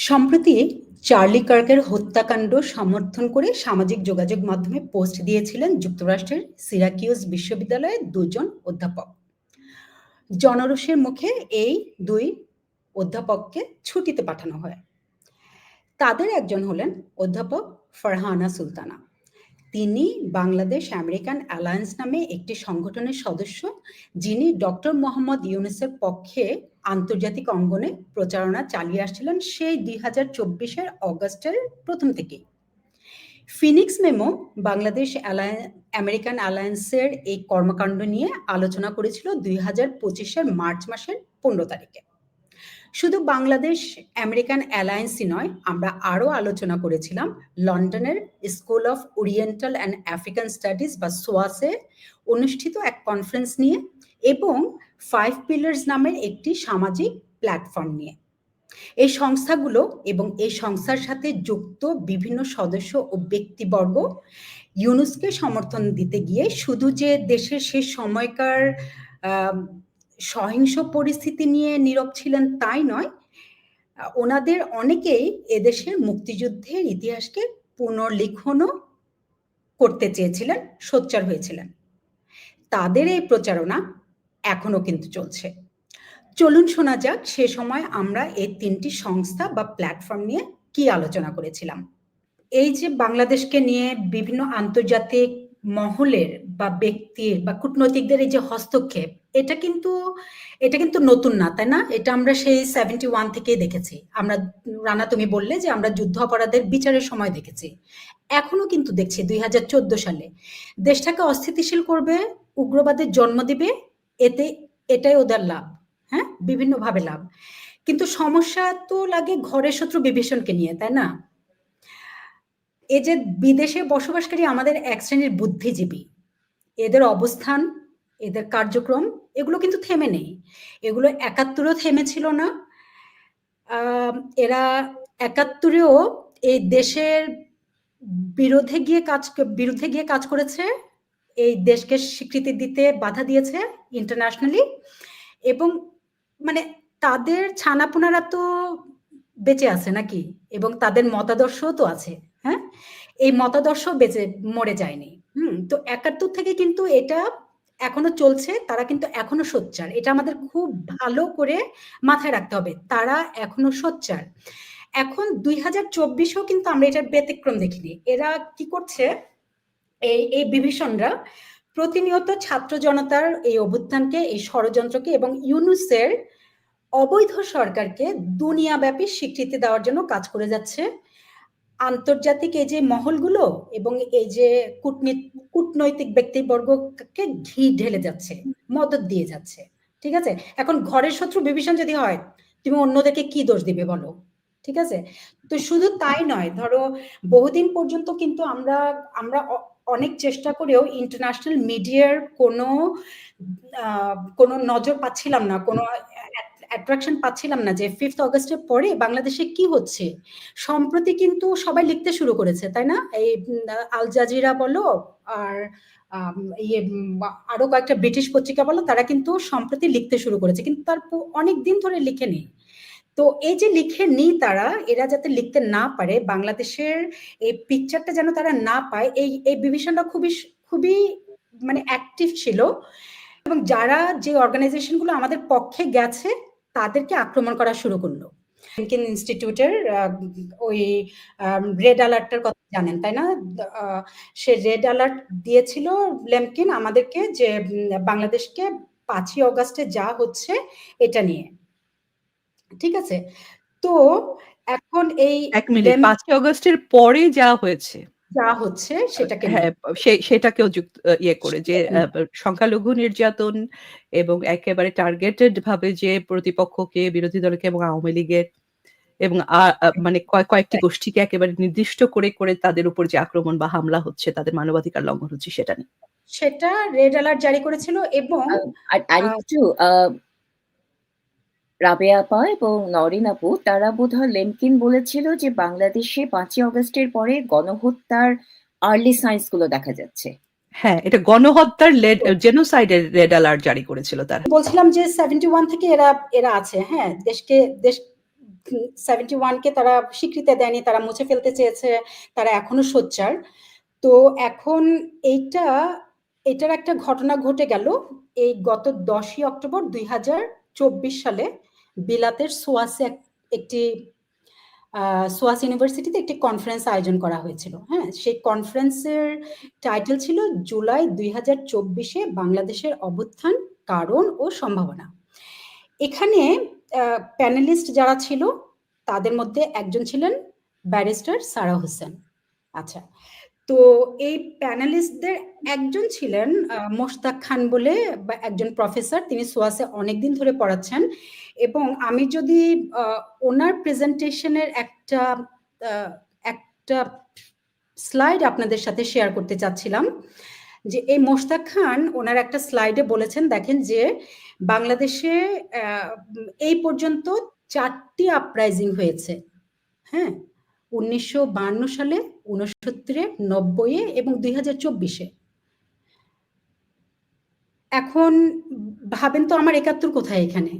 সম্প্রতি চার্লি কার্কের হত্যাকাণ্ড সমর্থন করে সামাজিক যোগাযোগ মাধ্যমে পোস্ট দিয়েছিলেন যুক্তরাষ্ট্রের সিরাকিউজ বিশ্ববিদ্যালয়ের দুজন অধ্যাপক। জনরোষের মুখে এই দুই অধ্যাপককে ছুটিতে পাঠানো হয়। তাদের একজন হলেন অধ্যাপক ফারহানা সুলতানা। তিনি বাংলাদেশ আমেরিকান অ্যালায়েন্স নামে একটি সংগঠনের সদস্য, যিনি ডক্টর মোহাম্মদ ইউনূসের পক্ষে আন্তর্জাতিক অঙ্গনে প্রচারণা চালিয়ে আসছিলেন সেই 2024-এর অগাস্টের প্রথম থেকেই। ফিনিক্স মেমো বাংলাদেশ আমেরিকান অ্যালায়েন্সের এই কর্মকাণ্ড নিয়ে আলোচনা করেছিল 2025-এর মার্চ মাসের 15 তারিখে। শুধু বাংলাদেশ আমেরিকান অ্যালায়েন্সই নয়, আমরা আরও আলোচনা করেছিলাম লন্ডনের school of oriental and African studies বা সোয়াসে অনুষ্ঠিত এক কনফারেন্স নিয়ে এবং 5 পিলার্স নামের একটি সামাজিক প্ল্যাটফর্ম নিয়ে। এই সংস্থাগুলো এবং এই সংস্থার সাথে যুক্ত বিভিন্ন সদস্য ও ব্যক্তিবর্গ ইউনুসকে সমর্থন দিতে গিয়ে শুধু যে দেশের সে সময়কার সহিংস পরিস্থিতি নিয়ে নীরব ছিলেন তাই নয়, ওনাদের অনেকেই এদেশের মুক্তিযুদ্ধের ইতিহাসকে পুনর্লিখনও করতে চেয়েছিলেন, সোচ্চার হয়েছিলেন। তাদের এই প্রচারণা এখনো কিন্তু চলছে। চলুন শোনা যাক সে সময় আমরা এই 3টি সংস্থা বা প্ল্যাটফর্ম নিয়ে কি আলোচনা করেছিলাম। এই যে বাংলাদেশকে নিয়ে বিভিন্ন আন্তর্জাতিক মহলের বা ব্যক্তির বা কূটনৈতিকদের এই যে হস্তক্ষেপ, এটা কিন্তু নতুন না, তাই না? এটা আমরা সেই 71 থেকেই দেখেছি। আমরা, রানা তুমি বললে যে আমরা যুদ্ধ অপরাধের বিচারের সময় দেখেছি, এখনো কিন্তু দেখছি 2014 সালে দেশটাকে অস্থিতিশীল করবে, উগ্রবাদের জন্ম দিবে, এটাই ওদের লাভ। হ্যাঁ, বিভিন্নভাবে লাভ। কিন্তু সমস্যা তো লাগে ঘরের শত্রু বিভীষণকে নিয়ে, তাই না? এই যে বিদেশে বসবাসকারী আমাদের এক শ্রেণীর বুদ্ধিজীবী, এদের অবস্থান, এদের কার্যক্রম, এগুলো কিন্তু থেমে নেই। এগুলো 71-ও থেমেছিল না। এরা 71-এও এই দেশের বিরুদ্ধে গিয়ে কাজ করেছে, এই দেশকে স্বীকৃতি দিতে বাধা দিয়েছে ইন্টারন্যাশনালি, এবং মানে তাদের ছানাপুনারা তো বেঁচে আছে নাকি, এবং তাদের মতাদর্শও তো আছে। হ্যাঁ, এই মতাদর্শ মরে যায়নি। তো 71 থেকে কিন্তু এটা এখনো চলছে, তারা কিন্তু এখনো সোচ্চার। এটা আমাদের খুব ভালো করে মাথায় রাখতে হবে, তারা এখনো সোচ্চার। এখন 2024-ও কিন্তু আমরা এটার ব্যতিক্রম দেখিনি। এরা কি করছে, এই বিভীষণরা প্রতিনিয়ত ছাত্র জনতার এই অভ্যুত্থানকে, এই ষড়যন্ত্রকে এবং ইউনূসের অবৈধ সরকারকে দুনিয়াব্যাপী স্বীকৃতি দেওয়ার জন্য কাজ করে যাচ্ছে। আন্তর্জাতিক এই যে মহলগুলো এবং এই যে কূটনৈতিক ব্যক্তিবর্গকে ঘি ঢেলে যাচ্ছে, মদত দিয়ে যাচ্ছে। ঠিক আছে, এখন ঘরের শত্রু বিভীষণ যদি হয়, তুমি অন্যদেরকে কি দোষ দিবে বলো? ঠিক আছে, তো শুধু তাই নয়, ধরো বহুদিন পর্যন্ত কিন্তু আমরা অনেক চেষ্টা করেও ইন্টারন্যাশনাল মিডিয়ার কোনো নজর পাচ্ছিলাম না, কোনো অ্যাট্রাকশন পাচ্ছিলাম না যে 5th অগস্টের পরে বাংলাদেশে কি হচ্ছে। সম্প্রতি কিন্তু সবাই লিখতে শুরু করেছে, তাই না? এই আল জাজিরা বলো আর আরো কয়েকটা ব্রিটিশ পত্রিকা বলো, তারা কিন্তু সম্প্রতি লিখতে শুরু করেছে, কিন্তু তার অনেক দিন ধরে লিখে নেই। তো এই যে লিখে নেই তারা, এরা যাতে লিখতে না পারে, বাংলাদেশের এই পিকচারটা যেন তারা না পায়, এই বিভীষণটা খুবই মানে অ্যাক্টিভ ছিল, এবং যারা যে অর্গানাইজেশনগুলো আমাদের পক্ষে গেছে তাদেরকে আক্রমণ করা শুরু করলো। লেমকিন ইনস্টিটিউটের ওই রেড অ্যালার্টের কথা জানেন, তাই না? সে রেড অ্যালার্ট দিয়েছিল লেমকিন আমাদেরকে, যে বাংলাদেশকে 5ই অগাস্টে যা হচ্ছে এটা নিয়ে। ঠিক আছে, তো এখন এই 1 মিনিট, 5ই অগস্টের পরে যা হয়েছে, যা হচ্ছে সেটাকে হ্যাঁ, সেটাকেও করে যে সংখ্যালঘু নির্যাতন এবং একেবারে টার্গেটেড ভাবে যে প্রতিপক্ষকে, বিরোধী দলকে এবং আওয়ামী লীগের এবং মানে কয়েকটি গোষ্ঠীকে একেবারে নির্দিষ্ট করে তাদের উপর যে আক্রমণ বা হামলা হচ্ছে, তাদের মানবাধিকার লঙ্ঘন হচ্ছে, সেটা রেড অ্যালার্ট জারি করেছিল। এবং আরেকটু রাবেয়া আপা এবং নরিন আপু, তারা বোধহয় লেমকিন বলেছিল যে বাংলাদেশে 5ই অগস্টের পরে গণহত্যার আর্লি সাইন্স গুলো দেখা যাচ্ছে। হ্যাঁ, এটা গণহত্যার জেনোসাইডের রেড অ্যালার্ট জারি করেছিল তারা। বলছিলাম যে 71 থেকে এরা আছে। হ্যাঁ, 71কে তারা স্বীকৃতি দেয়নি, তারা মুছে ফেলতে চেয়েছে, তারা এখনো সোচ্চার। তো এখন এটার একটা ঘটনা ঘটে গেল এই গত 10ই অক্টোবর 2024 সালে বিলাতের সোয়াস ইউনিভার্সিটিতে একটি কনফারেন্স আয়োজন করা হয়েছিল। হ্যাঁ, সেই কনফারেন্সের টাইটেল ছিল জুলাই 2024-এ বাংলাদেশের অভ্যুত্থান, কারণ ও সম্ভাবনা। এখানে প্যানেলিস্ট যারা ছিল তাদের মধ্যে একজন ছিলেন ব্যারিস্টার সারা হোসেন। আচ্ছা, তো এই প্যানেলিস্টদের একজন ছিলেন মোশতাক খান বলে একজন প্রফেসর, তিনি সোয়াসে অনেকদিন ধরে পড়াচ্ছেন। এবং আমি যদি ওনার প্রেজেন্টেশনের একটা স্লাইড আপনাদের সাথে শেয়ার করতে চাচ্ছিলাম, যে এই মোশতাক খান ওনার একটা স্লাইডে বলেছেন, দেখেন যে বাংলাদেশে এই পর্যন্ত 4টি আপরাইজিং হয়েছে। হ্যাঁ, 1952 সালে, 69-এ, 90-এ এবং 2024-এ। এখন ভাবেন তো আমার 71 কোথায় এখানে?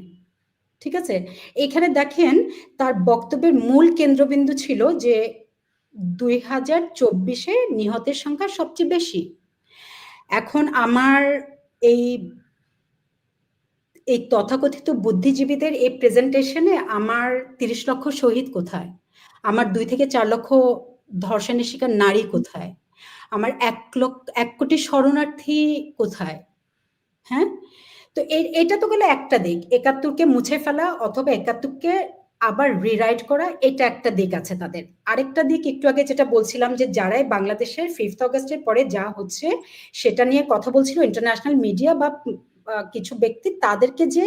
ঠিক আছে, এখানে দেখেন তার বক্তব্যের মূল কেন্দ্রবিন্দু ছিল যে 2024-এ নিহতের সংখ্যা সবচেয়ে বেশি। এখন আমার এই তথাকথিত বুদ্ধিজীবীদের এই প্রেজেন্টেশনে আমার 30 লক্ষ শহীদ কোথায়? আমার 2 থেকে 4 লক্ষ ধর্ষণের শিকার নারী কোথায়? আমার 1 কোটি শরণার্থী কোথায়? হ্যাঁ, তো এটা তো গেলে একটা দিক, 71কে মুছে ফেলা অথবা 71কে আবার রিরাইট করা, এটা একটা দিক আছে তাদের। আরেকটা দিক একটু আগে যেটা বলছিলাম, যে যারাই বাংলাদেশের 5th অগস্টের পরে যা হচ্ছে সেটা নিয়ে কথা বলছিল ইন্টারন্যাশনাল মিডিয়া বা কিছু ব্যক্তি, তাদেরকে যে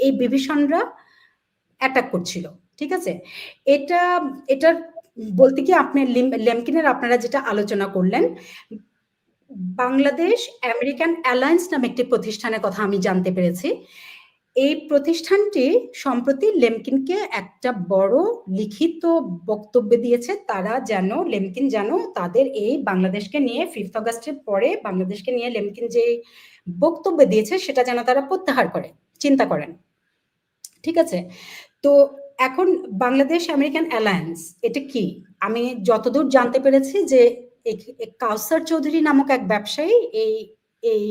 এই বিভীষণরা অ্যাটাক করছিল। ঠিক আছে, এটার বলতে কি আপনি লেমকিনের আপনারা যেটা আলোচনা করলেন, বাংলাদেশ আমেরিকান অ্যালায়েন্স নামে একটি প্রতিষ্ঠানের কথা আমি জানতে পেরেছি। এই প্রতিষ্ঠানটি সম্প্রতি লেমকিনকে একটা বড় লিখিত বক্তব্য দিয়েছে, তারা যেন লেমকিন যেন তাদের এই বাংলাদেশকে নিয়ে 5th অগস্টের পরে বাংলাদেশকে নিয়ে লেমকিন যে বক্তব্য দিয়েছে সেটা যেন তারা প্রত্যাহার করে, চিন্তা করেন। ঠিক আছে, তো এখন বাংলাদেশ আমেরিকান অ্যালায়েন্স এটা কি? আমি যতদূর জানতে পেরেছি যে কাউসার চৌধুরী নামক এক ব্যবসায়ী এই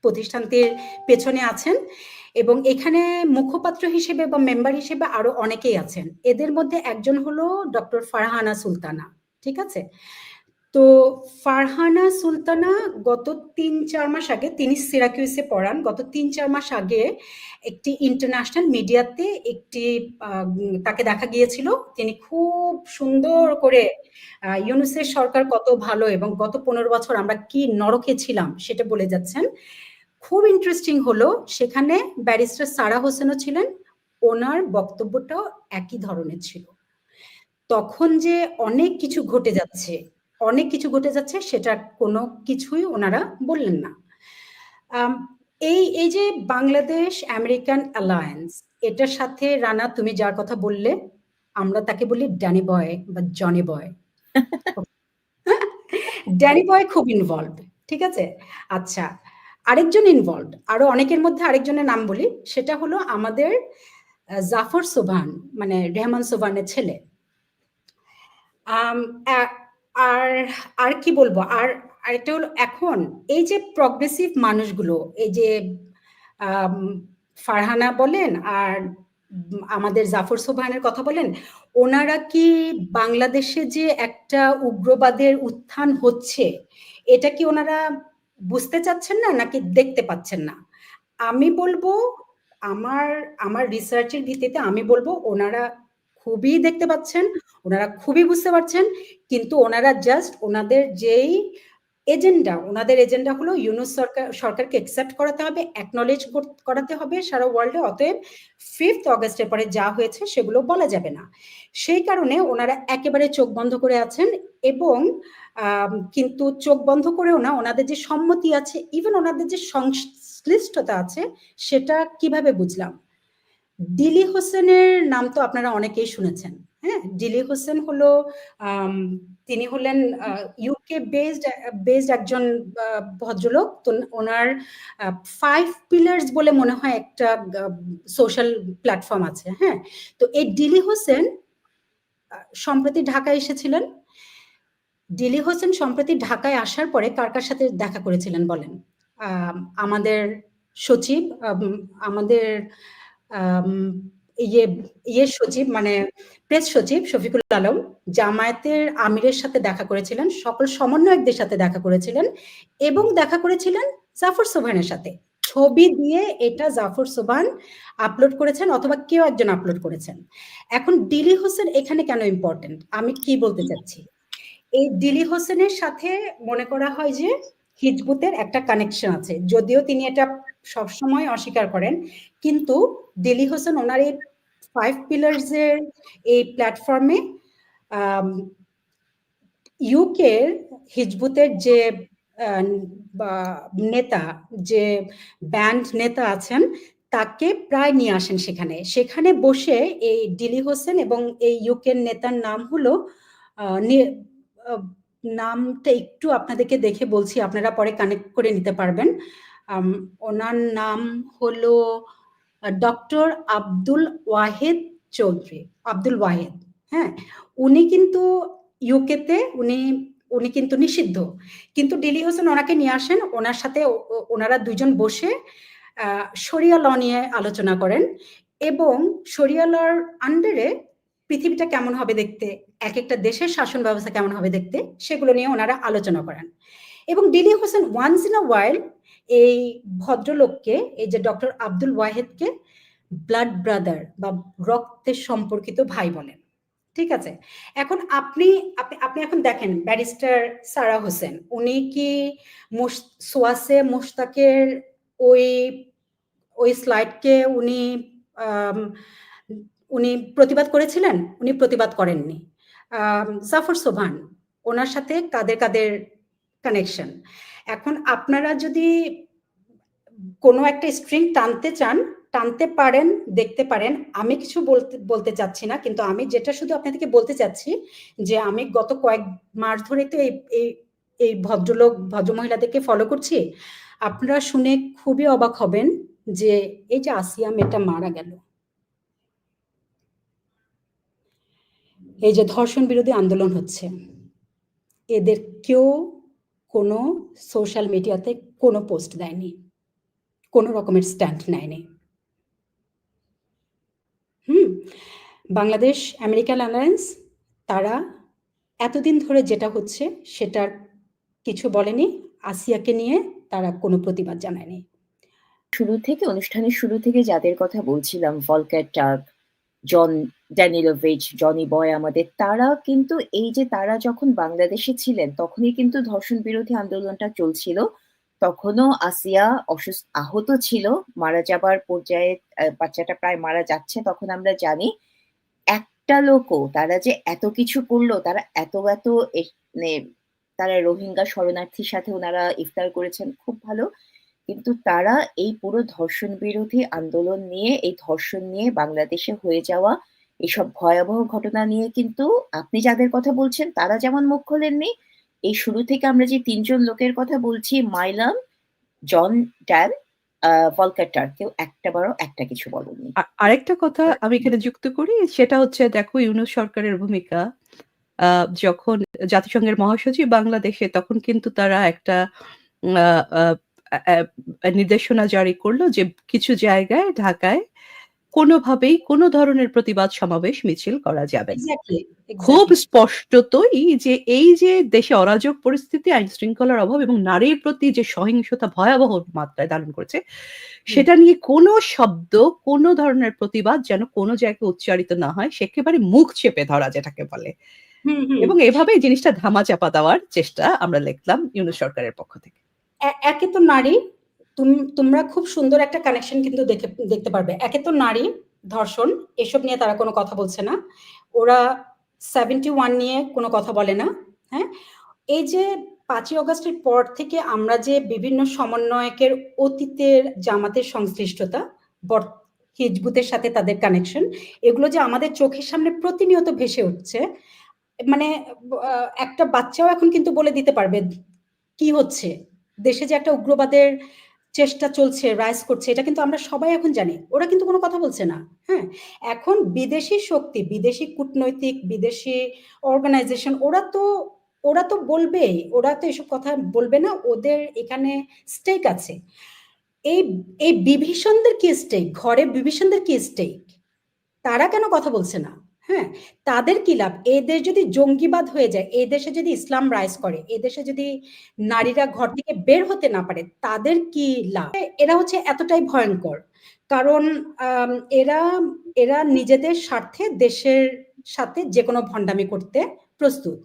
প্রতিষ্ঠানটির পেছনে আছেন, এবং এখানে মুখপাত্র হিসেবে বা মেম্বার হিসেবে আরো অনেকেই আছেন। এদের মধ্যে একজন হলো ডক্টর ফারহানা সুলতানা। ঠিক আছে, তো ফারহানা সুলতানা গত 3-4 মাস আগে, তিনি সিরাকিউসে পড়ান, গত 3-4 মাস আগে একটি ইন্টারন্যাশনাল মিডিয়াতে তাকে দেখা গিয়েছিল। তিনি খুব সুন্দর করে ইউনূসের সরকার কত ভালো এবং গত 15 বছর আমরা কি নরকে ছিলাম সেটা বলে যাচ্ছেন। খুব ইন্টারেস্টিং হলো, সেখানে ব্যারিস্টার সারা হোসেনও ছিলেন, ওনার বক্তব্যটাও একই ধরনের ছিল। তখন যে অনেক কিছু ঘটে যাচ্ছে সেটা কোনো কিছুই ওনারা বললেন না। এই যে বাংলাদেশ আমেরিকান অ্যালায়েন্স, এটার সাথে রানা তুমি যার কথা বললে, আমরা তাকে বলি ড্যানি বয় বা জনি বয়। ড্যানি বয় খুব ইনভলভ। ঠিক আছে, আচ্ছা, আরেকজন ইনভলভ, আরো অনেকের মধ্যে আরেকজনের নাম বলি, সেটা হলো আমাদের জাফর সোবহান, মানে রেহমান সোবহানের ছেলে। আর কি বলবো, আর আরেকটা হলো, এখন এই যে প্রগ্রেসিভ মানুষগুলো, এই যে ফারহানা বলেন আর আমাদের জাফর সোবহানের কথা বলেন, ওনারা কি বাংলাদেশে যে একটা উগ্রবাদের উত্থান হচ্ছে এটা কি ওনারা বুঝতে চাচ্ছেন না, নাকি দেখতে পাচ্ছেন না? আমি বলবো, আমার রিসার্চের ভিত্তিতে আমি বলবো ওনারা খুবই দেখতে পাচ্ছেন, ওনারা খুবই বুঝতে পারছেন, কিন্তু ওনারা জাস্ট ওনাদের এজেন্ডা হলো ইউনূস সরকারকে অ্যাকসেপ্ট করাতে হবে, অ্যাকনলেজ করাতে হবে সারা ওয়ার্ল্ডে। অতএব 5th অগস্টের পরে যা হয়েছে সেগুলো বলা যাবে না। সেই কারণে ওনারা একেবারে চোখ বন্ধ করে আছেন, এবং কিন্তু চোখ বন্ধ করেও না, ওনাদের যে সম্মতি আছে, ইভেন ওনাদের যে সংশ্লিষ্টতা আছে, সেটা কিভাবে বুঝলাম? দিলি হোসেনের নাম তো আপনারা অনেকেই শুনেছেন। হ্যাঁ, ডিলি হোসেন হলো তিনি হলেন ইউকে বেসড একজন ভদ্রলোক। তো ওনার 5 পিলার্স বলে মনে হয় একটা সোশ্যাল প্ল্যাটফর্ম আছে। হ্যাঁ, তো এই ডিলি হোসেন সম্প্রতি ঢাকায় এসেছিলেন। ডিলি হোসেন সম্প্রতি ঢাকায় আসার পরে কার কার সাথে দেখা করেছিলেন বলেন? আমাদের সচিব, আমাদের সচিব মানে প্রেস সচিব শফিকুল আলম, জামায়াতের আমিরের সাথে দেখা করেছিলেন, সকল সমন্বয়কদের সাথে দেখা করেছিলেন এবং দেখা করেছিলেন জাফর সোবহানের সাথে। ছবি দিয়ে এটা জাফর সোবহান আপলোড করেছেন অথবা কেউ একজন আপলোড করেছেন। এখন ডিলি হোসেন এখানে কেন ইম্পর্টেন্ট, আমি কি বলতে চাচ্ছি? এই ডিলি হোসেনের সাথে মনে করা হয় যে হিজবুতের একটা কানেকশন আছে, যদিও তিনি এটা সবসময় অস্বীকার করেন, কিন্তু ডিলি হোসেন ওনার এই 5 পিলার্স এর এই প্ল্যাটফর্মে ইউকের হিজবুতের যে নেতা, যে ব্যান্ড নেতা আছেন, তাকে প্রায় নিয়ে আসেন সেখানে বসে এই ডিলি হোসেন এবং এই ইউকের নেতার নাম হলো নামটা একটু আপনাদেরকে দেখে বলছি, আপনারা পরে কানেক্ট করে নিতে পারবেন। ওনার নাম হলো ডক্টর আব্দুল ওয়াহেদ চৌধুরী, আব্দুল ওয়াহেদ। হ্যাঁ, উনি কিন্তু ইউকেতে উনি কিন্তু নিষিদ্ধ, কিন্তু ডিলি হোসেন ওনাকে নিয়ে আসেন, ওনার সাথে ওনারা দুজন বসে শরিয়া ল নিয়ে আলোচনা করেন এবং শরিয়া লর আন্ডারে পৃথিবীটা কেমন হবে দেখতে, এক একটা দেশের শাসন ব্যবস্থা কেমন হবে দেখতে, সেগুলো নিয়ে ওনারা আলোচনা করেন। এবং ডিলি হোসেন ওয়ান্স ইন আ ওয়াইল এই ভদ্রলোককে, এই যে ডক্টর আব্দুল ওয়াহেদকে ব্লাড ব্রাদার বা রক্তের সম্পর্কিত ভাই বলেন। ঠিক আছে, এখন আপনি এখন দেখেন ব্যারিস্টার সারা হোসেন, উনি কি সোয়াসে মোশতাকের ওই স্লাইডকে উনি প্রতিবাদ করেছিলেন? উনি প্রতিবাদ করেননি। জাফর সোবহান, ওনার সাথে কাদের কানেকশন? এখন আপনারা যদি কোনো একটা স্ট্রিং টানতে চান, টানতে পারেন, দেখতে পারেন। আমি কিছু বলতে চাচ্ছি না, কিন্তু আমি যেটা শুধু আপনাদেরকে বলতে চাচ্ছি যে আমি গত কয়েক মাস ধরে তো এই ভদ্রমহিলাদেরকে ফলো করছি। আপনারা শুনে খুবই অবাক হবেন যে এই যে আসিয়া মেয়েটা মারা গেল, এই যে ধর্ষণ বিরোধী আন্দোলন হচ্ছে, এদের কেউ কোনো সোশ্যাল মিডিয়াতে কোনো পোস্ট দেয়নি, কোনো রকমের স্ট্যান্ড নেয়নি। বাংলাদেশ আমেরিকান অ্যালায়েন্স তারা এতদিন ধরে যেটা হচ্ছে সেটার কিছু বলেনি, আসিয়াকে নিয়ে তারা কোনো প্রতিবাদ জানায়নি। অনুষ্ঠানের শুরু থেকে যাদের কথা বলছিলাম, ভলকার টার্ক, জন ড্যানিলোভিচ, জনি বয়, আমাদের তারা কিন্তু এই যে তারা যখন বাংলাদেশে ছিলেন তখনই কিন্তু ধর্ষণ বিরোধী আন্দোলনটা চলছিল। তখনও আসিয়া আহত ছিল, মারা যাবার পর্যায়ে, বাচ্চাটা প্রায় মারা যাচ্ছে, তখন আমরা জানি একটা লোকও তারা যে এত কিছু করলো, তারা এত তারা রোহিঙ্গা শরণার্থীর সাথে ওনারা ইফতার করেছেন, খুব ভালো। কিন্তু তারা এই পুরো ধর্ষণ বিরোধী আন্দোলন নিয়ে, এই ধর্ষণ নিয়ে বাংলাদেশে হয়ে যাওয়া এইসব ভয়াবহ ঘটনা নিয়ে কিন্তু আপনি যাদের কথা বলছেন তারা যেমন মুখ খোলেননি, এই শুরু থেকে আমরা যে 3জন লোকের কথা বলছি, মাইলাম, জন ড্যান, ভলকার টার্ক, কেউ একটাবারও একটা কিছু বলেননি। আরেকটা কথা আমি এখানে যুক্ত করি, সেটা হচ্ছে দেখো ইউনূস সরকারের ভূমিকা। যখন জাতিসংঘের মহাসচিব বাংলাদেশে, তখন কিন্তু তারা একটা নির্দেশনা জারি করলো যে কিছু জায়গায় ঢাকায় কোনোভাবেই কোনো ধরনের প্রতিবাদ সমাবেশ মিছিল করা যাবে না। খুব স্পষ্টতই যে এই যে দেশে অরাজক পরিস্থিতি, আইন শৃঙ্খলার অভাব এবং নারীর প্রতি যে সহিংসতা ভয়াবহ মাত্রায় ধারণ করেছে, সেটা নিয়ে কোনো শব্দ, কোনো ধরনের প্রতিবাদ যেন কোনো জায়গায় উচ্চারিত না হয়, সেকেবারে মুখ চেপে ধরা যেটাকে বলে। এবং এভাবে এই জিনিসটা ধামাচাপা দেওয়ার চেষ্টা আমরা দেখলাম ইউনূস সরকারের পক্ষ থেকে। একে তো নারী, তোমরা খুব সুন্দর একটা কানেকশন কিন্তু দেখতে পারবে। একে তো নারী, ধর্ষণ, এসব নিয়ে তারা কোনো কথা বলছে না, ওরা 71 নিয়ে কোনো কথা বলে না। হ্যাঁ, এই যে 5ই অগস্টের পর থেকে আমরা যে বিভিন্ন সমন্বয়কের অতীতের জামাতের সংশ্লিষ্টতা, হিজবুতের সাথে তাদের কানেকশন, এগুলো যে আমাদের চোখের সামনে প্রতিনিয়ত ভেসে উঠছে, মানে একটা বাচ্চাও এখন কিন্তু বলে দিতে পারবে কি হচ্ছে দেশে, যে একটা উগ্রবাদের চেষ্টা চলছে, রাইজ করছে, এটা কিন্তু আমরা সবাই এখন জানি। ওরা কিন্তু কোনো কথা বলছে না। হ্যাঁ, এখন বিদেশি শক্তি, বিদেশি কূটনৈতিক, বিদেশি অর্গানাইজেশন, ওরা তো বলবেই, ওরা তো এসব কথা বলবে না, ওদের এখানে স্টেক আছে। এই বিভীষণদের কি স্টেক, ঘরে বিভীষণদের কি স্টেক, তারা কেন কথা বলছে না? হ্যাঁ, তাদের কি লাভ? এই দেশ যদি জঙ্গিবাদ হয়ে যায়, এই দেশে যদি ইসলাম রাইজ করে, এই দেশে যদি নারীরা ঘর থেকে বের হতে না পারে, তাদের কি লাভ? এরা হচ্ছে এতটাই ভয়ঙ্কর, কারণ এরা এরা নিজেদের স্বার্থে দেশের সাথে যে কোনো ভণ্ডামি করতে প্রস্তুত।